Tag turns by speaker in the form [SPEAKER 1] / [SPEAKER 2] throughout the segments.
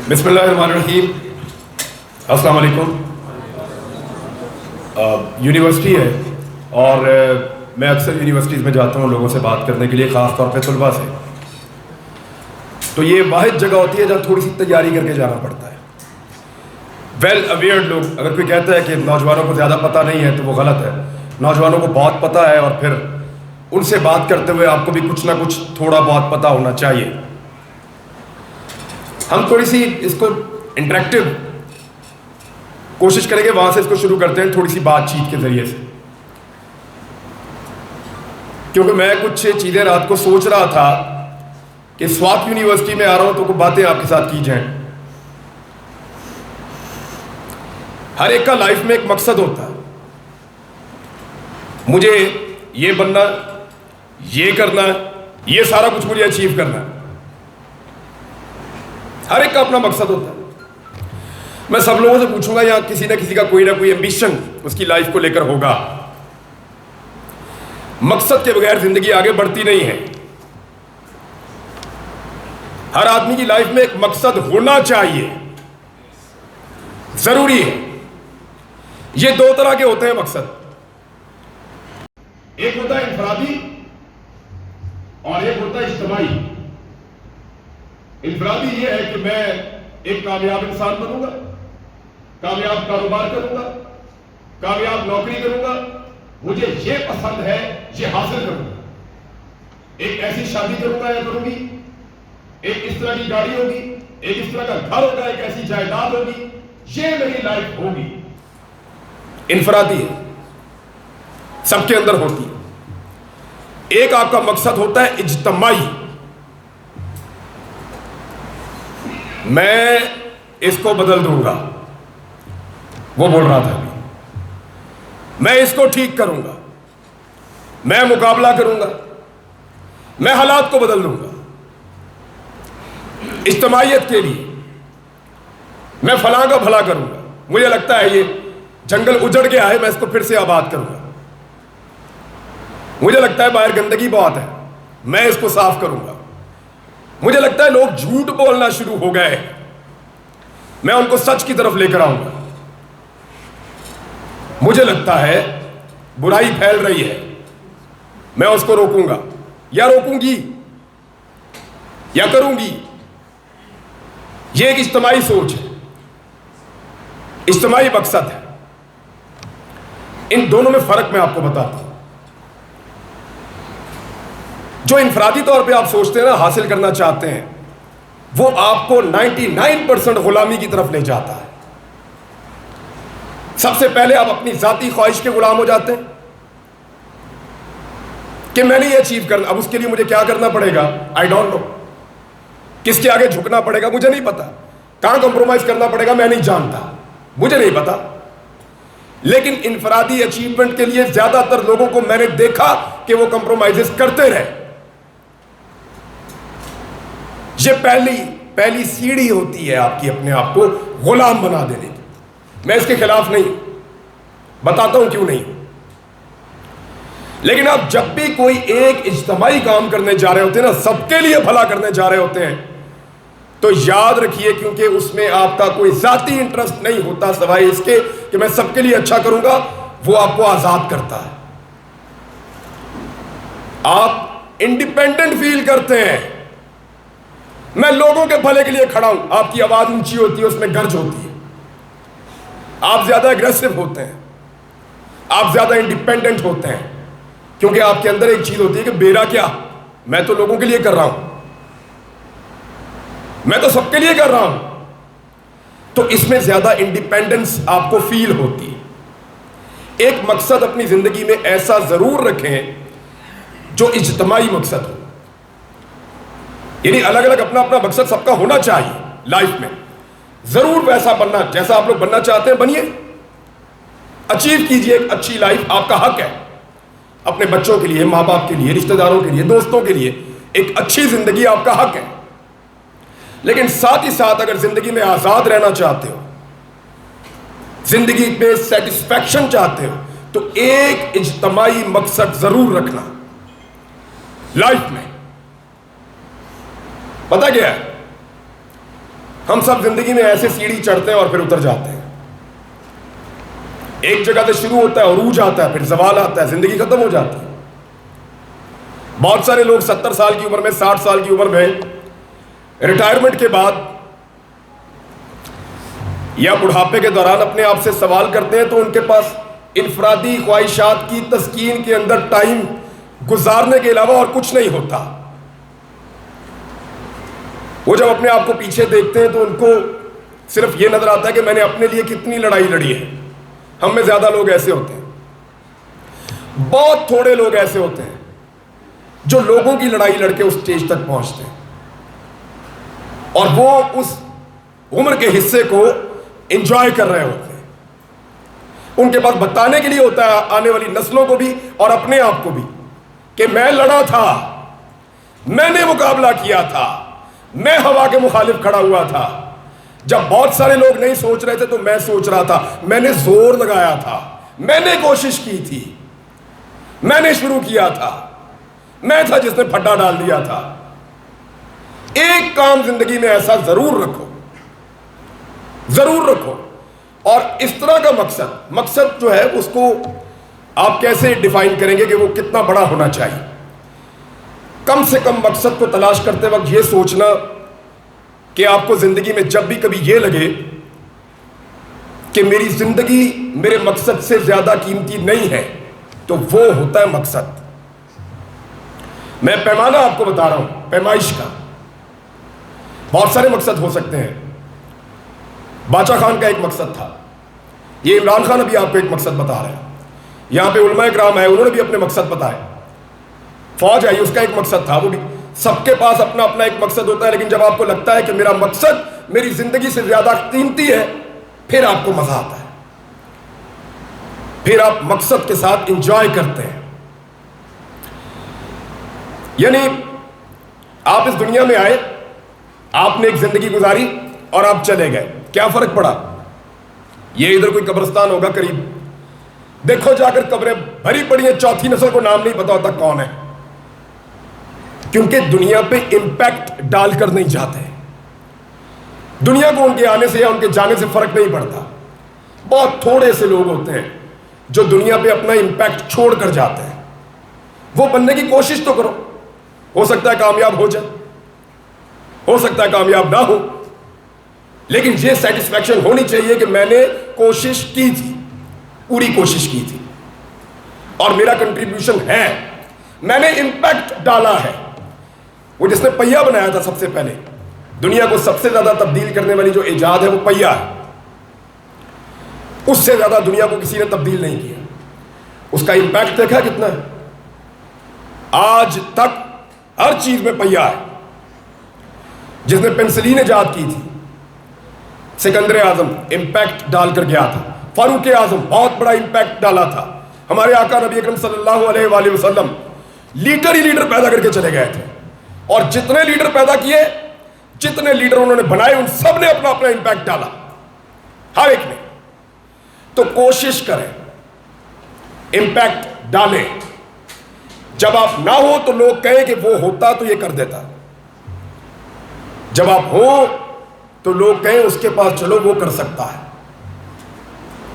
[SPEAKER 1] بسم اللہ الرحمن الرحیم. السلام علیکم. یونیورسٹی ہے اور میں اکثر یونیورسٹیز میں جاتا ہوں لوگوں سے بات کرنے کے لیے، خاص طور پہ طلباء سے. تو یہ واحد جگہ ہوتی ہے جہاں تھوڑی سی تیاری کر کے جانا پڑتا ہے. ویل اویئرڈ لوگ، اگر کوئی کہتا ہے کہ نوجوانوں کو زیادہ پتہ نہیں ہے تو وہ غلط ہے. نوجوانوں کو بہت پتہ ہے اور پھر ان سے بات کرتے ہوئے آپ کو بھی کچھ نہ کچھ تھوڑا بہت پتہ ہونا چاہیے. ہم تھوڑی سی اس کو انٹریکٹیو کوشش کریں گے، وہاں سے اس کو شروع کرتے ہیں تھوڑی سی بات چیت کے ذریعے سے. کیونکہ میں کچھ چیزیں رات کو سوچ رہا تھا کہ سوات یونیورسٹی میں آ رہا ہوں تو کچھ باتیں آپ کے ساتھ کی جائیں. ہر ایک کا لائف میں ایک مقصد ہوتا ہے. مجھے یہ بننا، یہ کرنا، یہ سارا کچھ مجھے اچیو کرنا ہے. ہر ایک کا اپنا مقصد ہوتا ہے. میں سب لوگوں سے پوچھوں گا یہاں کسی نہ کسی کا کوئی نہ کوئی ایمبیشن اس کی لائف کو لے کر ہوگا. مقصد کے بغیر زندگی آگے بڑھتی نہیں ہے. ہر آدمی کی لائف میں ایک مقصد ہونا چاہیے، ضروری ہے. یہ دو طرح کے ہوتے ہیں مقصد. ایک ہوتا ہے انفرادی اور ایک ہوتا ہے اجتماعی. انفرادی یہ ہے کہ میں ایک کامیاب انسان بنوں گا، کامیاب کاروبار کروں گا، کامیاب نوکری کروں گا، مجھے یہ پسند ہے یہ حاصل کروں گا. ایک ایسی شادی کروں گا یا کروں گی، ایک اس طرح کی گاڑی ہوگی، ایک اس طرح کا گھر ہوگا، ایک ایسی جائیداد ہوگی، یہ میری لائف ہوگی. انفرادی ہے، سب کے اندر ہوتی ہے. ایک آپ کا مقصد ہوتا ہے اجتماعی. میں اس کو بدل دوں گا، وہ بول رہا تھا ابھی. میں اس کو ٹھیک کروں گا، میں مقابلہ کروں گا، میں حالات کو بدل دوں گا. اجتماعیت کے لیے میں فلاں کا بھلا کروں گا. مجھے لگتا ہے یہ جنگل اجڑ گیا ہے، میں اس کو پھر سے آباد کروں گا. مجھے لگتا ہے باہر گندگی بہت ہے، میں اس کو صاف کروں گا. مجھے لگتا ہے لوگ جھوٹ بولنا شروع ہو گئے، میں ان کو سچ کی طرف لے کر آؤں گا. مجھے لگتا ہے برائی پھیل رہی ہے، میں اس کو روکوں گا یا روکوں گی یا کروں گی. یہ ایک اجتماعی سوچ ہے، اجتماعی مقصد ہے. ان دونوں میں فرق میں آپ کو بتاتا ہوں. جو انفرادی طور پہ آپ سوچتے ہیں نا، حاصل کرنا چاہتے ہیں، وہ آپ کو 99% غلامی کی طرف لے جاتا ہے. سب سے پہلے آپ اپنی ذاتی خواہش کے غلام ہو جاتے ہیں کہ میں نے یہ اچیو کرنا. اب اس کے لیے مجھے کیا کرنا پڑے گا؟ I don't know. کس کے آگے جھکنا پڑے گا مجھے نہیں پتا. کہاں کمپرومائز کرنا پڑے گا میں نہیں جانتا، مجھے نہیں پتا. لیکن انفرادی اچیومنٹ کے لیے زیادہ تر لوگوں کو میں نے دیکھا کہ وہ کمپرومائزز کرتے رہے. یہ پہلی سیڑھی ہوتی ہے آپ کی اپنے آپ کو غلام بنا دینے کی. میں اس کے خلاف نہیں ہوں، بتاتا ہوں کیوں نہیں. لیکن آپ جب بھی کوئی ایک اجتماعی کام کرنے جا رہے ہوتے ہیں نا، سب کے لیے بھلا کرنے جا رہے ہوتے ہیں، تو یاد رکھیے کیونکہ اس میں آپ کا کوئی ذاتی انٹرسٹ نہیں ہوتا سوائے اس کے کہ میں سب کے لیے اچھا کروں گا. وہ آپ کو آزاد کرتا ہے. آپ انڈیپینڈنٹ فیل کرتے ہیں. میں لوگوں کے بھلے کے لیے کھڑا ہوں. آپ کی آواز اونچی ہوتی ہے، اس میں گرج ہوتی ہے. آپ زیادہ اگریسو ہوتے ہیں، آپ زیادہ انڈیپینڈنٹ ہوتے ہیں، کیونکہ آپ کے اندر ایک چیز ہوتی ہے کہ میرا کیا، میں تو لوگوں کے لیے کر رہا ہوں، میں تو سب کے لیے کر رہا ہوں. تو اس میں زیادہ انڈیپینڈنس آپ کو فیل ہوتی ہے. ایک مقصد اپنی زندگی میں ایسا ضرور رکھیں جو اجتماعی مقصد ہو. یعنی الگ الگ اپنا اپنا مقصد سب کا ہونا چاہیے لائف میں. ضرور ویسا بننا جیسا آپ لوگ بننا چاہتے ہیں بنیے، اچیو کیجئے. ایک اچھی لائف آپ کا حق ہے. اپنے بچوں کے لیے، ماں باپ کے لیے، رشتہ داروں کے لیے، دوستوں کے لیے ایک اچھی زندگی آپ کا حق ہے. لیکن ساتھ ہی ساتھ اگر زندگی میں آزاد رہنا چاہتے ہو، زندگی میں سیٹسفیکشن چاہتے ہو، تو ایک اجتماعی مقصد ضرور رکھنا لائف میں. پتہ کیا ہے؟ ہم سب زندگی میں ایسے سیڑھی چڑھتے ہیں اور پھر اتر جاتے ہیں. ایک جگہ سے شروع ہوتا ہے، عروج آتا ہے، پھر زوال آتا ہے، زندگی ختم ہو جاتی ہے. بہت سارے لوگ 70 سال کی عمر میں، 60 سال کی عمر میں ریٹائرمنٹ کے بعد یا بڑھاپے کے دوران اپنے آپ سے سوال کرتے ہیں تو ان کے پاس انفرادی خواہشات کی تسکین کے اندر ٹائم گزارنے کے علاوہ اور کچھ نہیں ہوتا. وہ جب اپنے آپ کو پیچھے دیکھتے ہیں تو ان کو صرف یہ نظر آتا ہے کہ میں نے اپنے لیے کتنی لڑائی لڑی ہے. ہم میں زیادہ لوگ ایسے ہوتے ہیں. بہت تھوڑے لوگ ایسے ہوتے ہیں جو لوگوں کی لڑائی لڑ کے اس سٹیج تک پہنچتے ہیں اور وہ اس عمر کے حصے کو انجوائے کر رہے ہوتے ہیں. ان کے پاس بتانے کے لیے ہوتا ہے آنے والی نسلوں کو بھی اور اپنے آپ کو بھی کہ میں لڑا تھا، میں نے مقابلہ کیا تھا، میں ہوا کے مخالف کھڑا ہوا تھا. جب بہت سارے لوگ نہیں سوچ رہے تھے تو میں سوچ رہا تھا، میں نے زور لگایا تھا، میں نے کوشش کی تھی، میں نے شروع کیا تھا، میں تھا جس نے پھڈا ڈال دیا تھا. ایک کام زندگی میں ایسا ضرور رکھو، ضرور رکھو. اور اس طرح کا مقصد جو ہے اس کو آپ کیسے ڈیفائن کریں گے کہ وہ کتنا بڑا ہونا چاہیے. کم سے کم مقصد کو تلاش کرتے وقت یہ سوچنا کہ آپ کو زندگی میں جب بھی کبھی یہ لگے کہ میری زندگی میرے مقصد سے زیادہ قیمتی نہیں ہے تو وہ ہوتا ہے مقصد. میں پیمانہ آپ کو بتا رہا ہوں پیمائش کا. بہت سارے مقصد ہو سکتے ہیں. باچا خان کا ایک مقصد تھا، یہ عمران خان ابھی آپ کو ایک مقصد بتا رہے ہیں. یہاں پہ علماء کرام آئے، انہوں نے بھی اپنے مقصد بتائے. فوج آئی، اس کا ایک مقصد تھا. وہ بھی سب کے پاس اپنا اپنا ایک مقصد ہوتا ہے، لیکن جب آپ کو لگتا ہے کہ میرا مقصد میری زندگی سے زیادہ قیمتی ہے پھر آپ کو مزہ آتا ہے، پھر آپ مقصد کے ساتھ انجوائے کرتے ہیں. یعنی آپ اس دنیا میں آئے، آپ نے ایک زندگی گزاری اور آپ چلے گئے. کیا فرق پڑا؟ یہ ادھر کوئی قبرستان ہوگا قریب، دیکھو جا کر قبریں بھری پڑی ہیں، چوتھی نسل کو نام نہیں پتا ہوتا کون ہے، کیونکہ دنیا پہ امپیکٹ ڈال کر نہیں جاتے. دنیا کو ان کے آنے سے یا ان کے جانے سے فرق نہیں پڑتا. بہت تھوڑے سے لوگ ہوتے ہیں جو دنیا پہ اپنا امپیکٹ چھوڑ کر جاتے ہیں. وہ بننے کی کوشش تو کرو، ہو سکتا ہے کامیاب ہو جائے، ہو سکتا ہے کامیاب نہ ہو، لیکن یہ سیٹسفیکشن ہونی چاہیے کہ میں نے کوشش کی تھی، پوری کوشش کی تھی اور میرا کنٹریبیوشن ہے، میں نے امپیکٹ ڈالا ہے. وہ جس نے پہیا بنایا تھا سب سے پہلے، دنیا کو سب سے زیادہ تبدیل کرنے والی جو ایجاد ہے وہ پہیا ہے. اس سے زیادہ دنیا کو کسی نے تبدیل نہیں کیا. اس کا امپیکٹ دیکھا کتنا ہے؟ آج تک ہر چیز میں پہیا ہے. جس نے پینسلین ایجاد کی تھی سکندر اعظم، امپیکٹ ڈال کر گیا تھا. فاروق اعظم بہت بڑا امپیکٹ ڈالا تھا. ہمارے آقا نبی اکرم صلی اللہ علیہ وآلہ وسلم لیڈر ہی لیڈر پیدا کر کے چلے گئے تھے، اور جتنے لیڈر پیدا کیے، جتنے لیڈر انہوں نے بنائے، ان سب نے اپنا اپنا امپیکٹ ڈالا، ہر ایک نے. تو کوشش کریں، امپیکٹ ڈالیں. جب آپ نہ ہو تو لوگ کہیں کہ وہ ہوتا تو یہ کر دیتا. جب آپ ہو تو لوگ کہیں اس کے پاس چلو وہ کر سکتا ہے.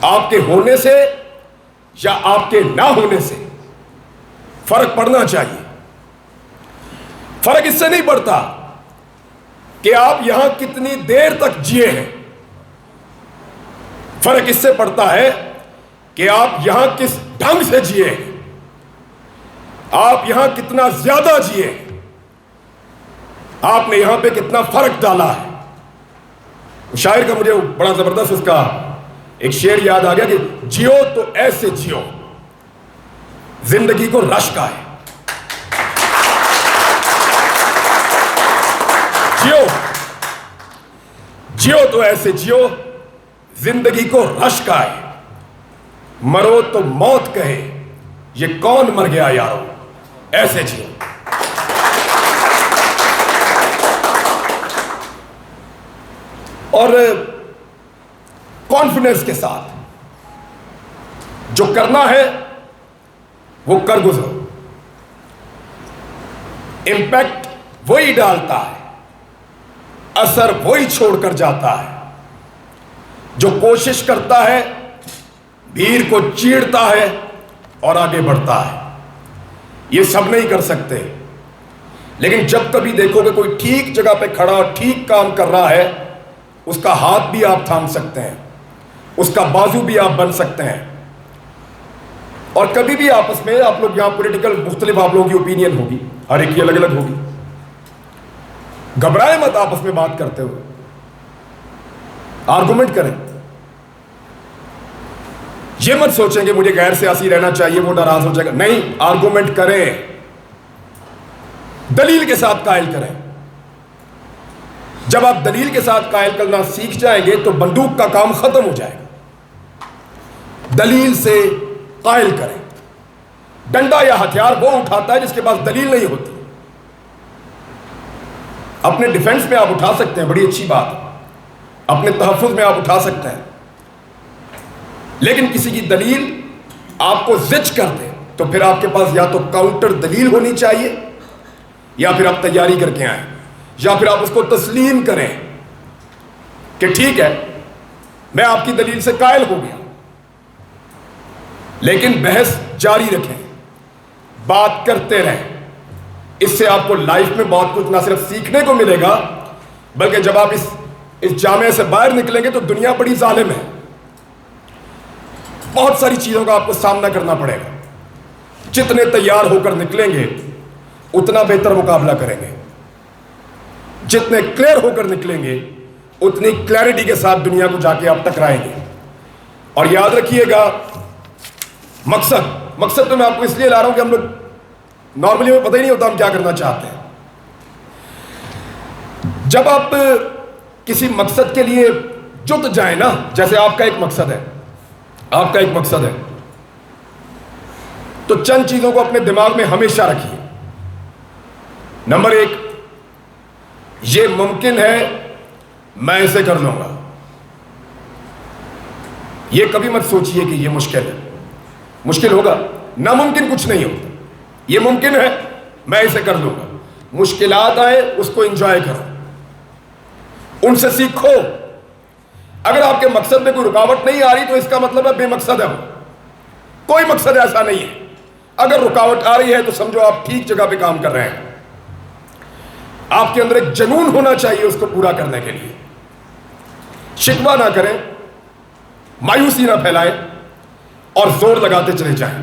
[SPEAKER 1] آپ کے ہونے سے یا آپ کے نہ ہونے سے فرق پڑنا چاہیے. فرق اس سے نہیں پڑتا کہ آپ یہاں کتنی دیر تک جیے ہیں، فرق اس سے پڑتا ہے کہ آپ یہاں کس ڈھنگ سے جیے ہیں، آپ یہاں کتنا زیادہ جیے ہیں، آپ نے یہاں پہ کتنا فرق ڈالا ہے. شاعر کا مجھے بڑا زبردست اس کا ایک شعر یاد آ گیا کہ جیو تو ایسے جیو زندگی کو رشک آئے. جیو تو ایسے جیو زندگی کو رشک آئے. مرو تو موت کہے یہ کون مر گیا یارو، ایسے جیو. اور کانفیڈنس کے ساتھ جو کرنا ہے وہ کر گزرو. امپیکٹ وہی ڈالتا ہے اثر وہی چھوڑ کر جاتا ہے جو کوشش کرتا ہے، بھیڑ کو چیرتا ہے اور آگے بڑھتا ہے۔ یہ سب نہیں کر سکتے، لیکن جب کبھی دیکھو کہ کوئی ٹھیک جگہ پہ کھڑا اور ٹھیک کام کر رہا ہے، اس کا ہاتھ بھی آپ تھام سکتے ہیں، اس کا بازو بھی آپ بن سکتے ہیں۔ اور کبھی بھی آپس میں آپ لوگ یہاں پولیٹیکل مختلف آپ لوگوں کی اوپینین ہوگی، ہر ایک کی الگ الگ ہوگی، گھبرائے مت آپس میں بات کرتے ہوئے، آرگومنٹ کریں۔ یہ مت سوچیں کہ مجھے غیر سیاسی رہنا چاہیے، وہ ناراض ہو جائے گا، نہیں، آرگومنٹ کریں، دلیل کے ساتھ قائل کریں۔ جب آپ دلیل کے ساتھ قائل کرنا سیکھ جائیں گے تو بندوق کا کام ختم ہو جائے گا۔ دلیل سے قائل کریں۔ ڈنڈا یا ہتھیار وہ اٹھاتا ہے جس کے پاس دلیل نہیں ہوتی۔ اپنے ڈیفنس میں آپ اٹھا سکتے ہیں، بڑی اچھی بات، اپنے تحفظ میں آپ اٹھا سکتے ہیں، لیکن کسی کی دلیل آپ کو زچ کر دے تو پھر آپ کے پاس یا تو کاؤنٹر دلیل ہونی چاہیے، یا پھر آپ تیاری کر کے آئیں، یا پھر آپ اس کو تسلیم کریں کہ ٹھیک ہے میں آپ کی دلیل سے قائل ہو گیا، لیکن بحث جاری رکھیں، بات کرتے رہیں۔ اس سے آپ کو لائف میں بہت کچھ نہ صرف سیکھنے کو ملے گا، بلکہ جب آپ اس جامعے سے باہر نکلیں گے تو دنیا بڑی ظالم ہے، بہت ساری چیزوں کا آپ کو سامنا کرنا پڑے گا۔ جتنے تیار ہو کر نکلیں گے اتنا بہتر مقابلہ کریں گے، جتنے کلیئر ہو کر نکلیں گے اتنی کلیئرٹی کے ساتھ دنیا کو جا کے آپ ٹکرائیں گے۔ اور یاد رکھیے گا، مقصد تو میں آپ کو اس لیے لا رہا ہوں کہ ہم لوگ نارملی میں پتہ ہی نہیں ہوتا ہم کیا کرنا چاہتے ہیں۔ جب آپ کسی مقصد کے لیے جت جائیں نا، جیسے آپ کا ایک مقصد ہے، تو چند چیزوں کو اپنے دماغ میں ہمیشہ رکھیے۔ نمبر 1، یہ ممکن ہے، میں اسے کر لوں گا۔ یہ کبھی مت سوچئے کہ یہ مشکل ہے، مشکل ہوگا، ناممکن کچھ نہیں ہوتا، یہ ممکن ہے، میں اسے کر لوں گا۔ مشکلات آئے اس کو انجوائے کرو، ان سے سیکھو۔ اگر آپ کے مقصد میں کوئی رکاوٹ نہیں آ رہی تو اس کا مطلب ہے بے مقصد ہے وہ، کوئی مقصد ایسا نہیں ہے۔ اگر رکاوٹ آ رہی ہے تو سمجھو آپ ٹھیک جگہ پہ کام کر رہے ہیں۔ آپ کے اندر ایک جنون ہونا چاہیے اس کو پورا کرنے کے لیے۔ شکوہ نہ کریں، مایوسی نہ پھیلائیں، اور زور لگاتے چلے جائیں۔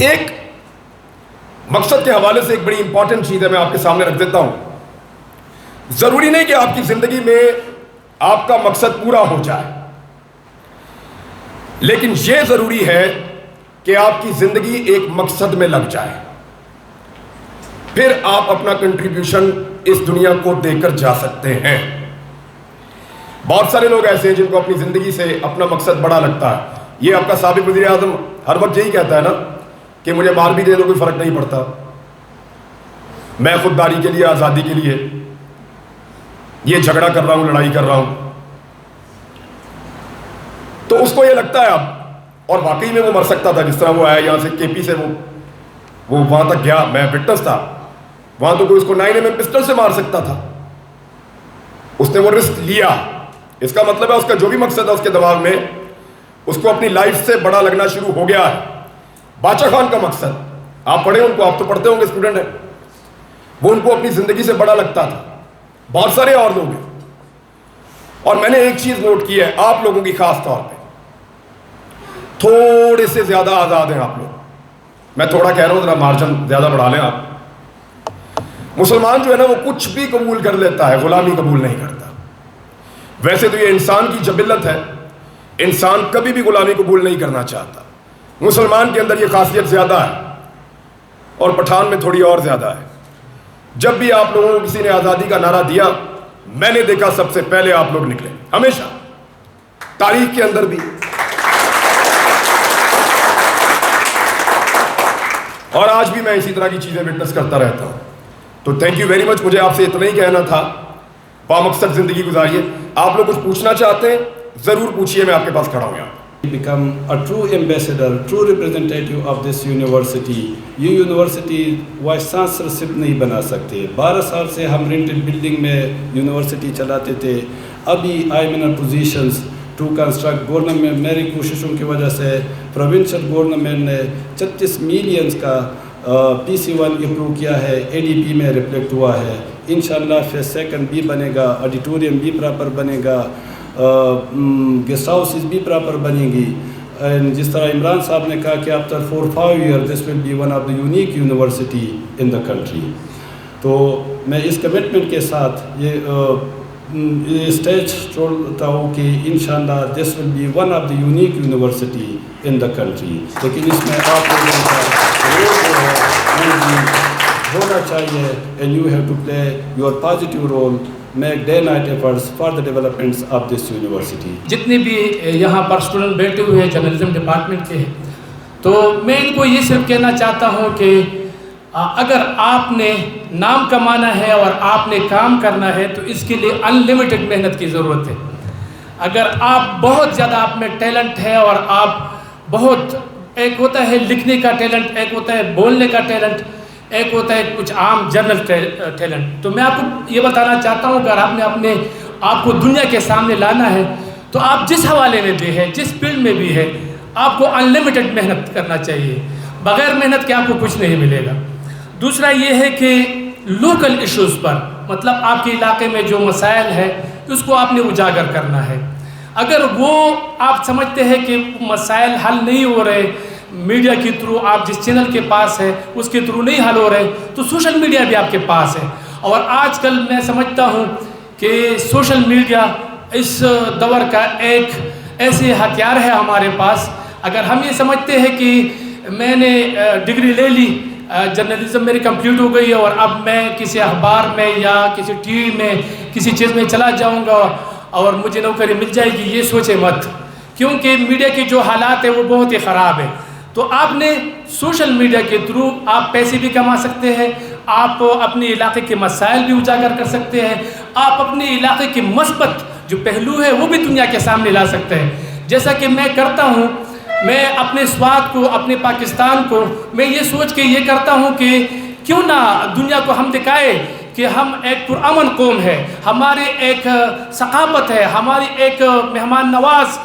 [SPEAKER 1] ایک مقصد کے حوالے سے ایک بڑی امپورٹنٹ چیز ہے، میں آپ کے سامنے رکھ دیتا ہوں۔ ضروری نہیں کہ آپ کی زندگی میں آپ کا مقصد پورا ہو جائے، لیکن یہ ضروری ہے کہ آپ کی زندگی ایک مقصد میں لگ جائے، پھر آپ اپنا کنٹریبیوشن اس دنیا کو دے کر جا سکتے ہیں۔ بہت سارے لوگ ایسے ہیں جن کو اپنی زندگی سے اپنا مقصد بڑا لگتا ہے۔ یہ آپ کا سابق وزیر اعظم ہر وقت یہی کہتا ہے نا کہ مجھے مار بھی دے دو کوئی فرق نہیں پڑتا، میں خودداری کے لیے، آزادی کے لیے یہ جھگڑا کر رہا ہوں، لڑائی کر رہا ہوں۔ تو اس کو یہ لگتا ہے اب، اور واقعی میں وہ مر سکتا تھا، جس طرح وہ آیا یہاں سے کے پی سے وہ وہاں تک گیا، میں وٹنس تھا، وہاں تو کوئی اس کو 9mm پسٹل سے مار سکتا تھا، اس نے وہ رسک لیا۔ اس کا مطلب ہے اس کا جو بھی مقصد ہے اس کے دماغ میں، اس کو اپنی لائف سے بڑا لگنا شروع ہو گیا ہے۔ باچا خان کا مقصد، آپ پڑھیں ان کو، آپ تو پڑھتے ہوں گے، اسٹوڈنٹ ہیں، وہ ان کو اپنی زندگی سے بڑا لگتا تھا۔ بہت سارے اور لوگ ہیں، اور میں نے ایک چیز نوٹ کی ہے، آپ لوگوں کی خاص طور پہ تھوڑے سے زیادہ آزاد ہیں آپ لوگ۔ میں تھوڑا کہہ رہا ہوں، ذرا مارجن زیادہ بڑھا لیں آپ۔ مسلمان جو ہے نا وہ کچھ بھی قبول کر لیتا ہے، غلامی قبول نہیں کرتا۔ ویسے تو یہ انسان کی جبلت ہے، انسان کبھی بھی غلامی قبول نہیں کرنا چاہتا۔ مسلمان کے اندر یہ خاصیت زیادہ ہے، اور پٹھان میں تھوڑی اور زیادہ ہے۔ جب بھی آپ لوگوں کو کسی نے آزادی کا نعرہ دیا، میں نے دیکھا سب سے پہلے آپ لوگ نکلے، ہمیشہ، تاریخ کے اندر بھی۔ اور آج بھی میں اسی طرح کی چیزیں وٹنس کرتا رہتا ہوں۔ تو تھینک یو ویری مچ، مجھے آپ سے اتنا ہی کہنا تھا، بامقصد زندگی گزاریے۔ آپ لوگ کچھ پوچھنا چاہتے ہیں ضرور پوچھئے، میں آپ کے پاس کھڑا ہوں یہاں۔
[SPEAKER 2] become a true ambassador, true representative of this university. یہ یونیورسٹی وائس چانسلرشپ نہیں بنا سکتے. 12 سال سے ہم رینٹڈ بلڈنگ میں یونیورسٹی چلاتے تھے. ابھی I am in positions to construct. Government میری کوششوں کی وجہ سے پروونشل گورنمنٹ نے 36 ملینز کا PC1 اپروو کیا ہے. ADP میں ریفلیکٹ ہوا ہے. انشاءاللہ فیز سیکنڈ بھی بنے گا, آڈیٹوریم بھی پراپر بنے گا, گیسٹ ہاؤسز بھی پراپر بنیں گی. جس طرح عمران صاحب نے کہا کہ after 4-5 years this will be one of the unique university in the country. تو میں اس کمٹمنٹ کے ساتھ یہ اسٹیج چھوڑتا ہوں کہ انشاءاللہ this will be one of the unique university in the country. لیکن اس میں آپ لوگوں کا رول جو ہے ہونا چاہیے, and you have to play your positive role, make day night efforts for the developments of this university.
[SPEAKER 3] جتنے بھی یہاں پر اسٹوڈنٹ بیٹھے ہوئے ہیں جرنلزم ڈپارٹمنٹ کے ہیں, تو میں ان کو یہ صرف کہنا چاہتا ہوں کہ اگر آپ نے نام کمانا ہے اور آپ نے کام کرنا ہے تو اس کے لیے انلیمیٹڈ محنت کی ضرورت ہے. اگر آپ بہت زیادہ آپ میں ٹیلنٹ ہے اور آپ بہت, ایک ہوتا ہے لکھنے کا ٹیلنٹ, ایک ہوتا ہے بولنے کا ٹیلنٹ, ایک ہوتا ہے کچھ عام جنرل ٹیلنٹ. تو میں آپ کو یہ بتانا چاہتا ہوں کہ اگر آپ نے اپنے آپ کو دنیا کے سامنے لانا ہے تو آپ جس حوالے میں بھی ہے, جس فیلڈ میں بھی ہے, آپ کو انلیمیٹڈ محنت کرنا چاہیے. بغیر محنت کے آپ کو کچھ نہیں ملے گا. دوسرا یہ ہے کہ لوکل ایشوز پر, مطلب آپ کے علاقے میں جو مسائل ہے اس کو آپ نے اجاگر کرنا ہے. اگر وہ آپ سمجھتے ہیں کہ مسائل حل نہیں ہو رہے, میڈیا کے تھرو, آپ جس چینل کے پاس ہے اس کے تھرو نہیں حل ہو رہے, تو سوشل میڈیا بھی آپ کے پاس ہے. اور آج کل میں سمجھتا ہوں کہ سوشل میڈیا اس دور کا ایک ایسے ہتھیار ہے ہمارے پاس. اگر ہم یہ سمجھتے ہیں کہ میں نے ڈگری لے لی, جرنلزم میری کمپلیٹ ہو گئی اور اب میں کسی اخبار میں یا کسی ٹی وی میں کسی چیز میں چلا جاؤں گا اور مجھے نوکری مل جائے گی, یہ سوچے مت, کیونکہ میڈیا کے جو حالات ہیں وہ بہت ہی خراب ہیں. تو آپ نے سوشل میڈیا کے تھرو آپ پیسے بھی کما سکتے ہیں, آپ اپنے علاقے کے مسائل بھی اجاگر کر سکتے ہیں, آپ اپنے علاقے کے مثبت جو پہلو ہے وہ بھی دنیا کے سامنے لا سکتے ہیں, جیسا کہ میں کرتا ہوں. میں اپنے سوات کو, اپنے پاکستان کو, میں یہ سوچ کے یہ کرتا ہوں کہ کیوں نہ دنیا کو ہم دکھائے کہ ہم ایک پرامن قوم ہے, ہمارے ایک ثقافت ہے, ہماری ایک مہمان نواز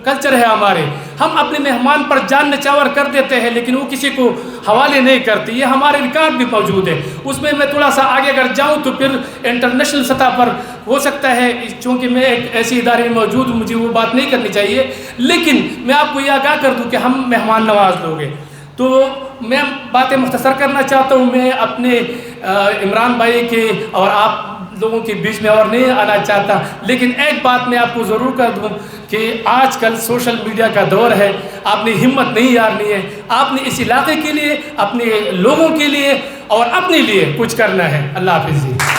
[SPEAKER 3] کلچر ہے ہمارے. ہم اپنے مہمان پر جان نچھاور کر دیتے ہیں لیکن وہ کسی کو حوالے نہیں کرتے. یہ ہمارے ریکارڈ بھی موجود ہے. اس میں تھوڑا سا آگے اگر جاؤں تو پھر انٹرنیشنل سطح پر ہو سکتا ہے, چونکہ میں ایک ایسی ادارے میں موجود ہوں, مجھے وہ بات نہیں کرنی چاہیے, لیکن میں آپ کو یہ آگاہ کر دوں کہ ہم مہمان نواز لوگ ہیں. تو میں باتیں مختصر کرنا چاہتا ہوں. میں اپنے عمران بھائی کے اور آپ لوگوں کے بیچ میں اور نہیں آنا چاہتا, لیکن ایک بات میں آپ کو ضرور کر دوں کہ آج کل سوشل میڈیا کا دور ہے. آپ نے ہمت نہیں ہارنی ہے, آپ نے اس علاقے کے لیے, اپنے لوگوں کے لیے اور اپنے لیے کچھ کرنا ہے. اللہ حافظ.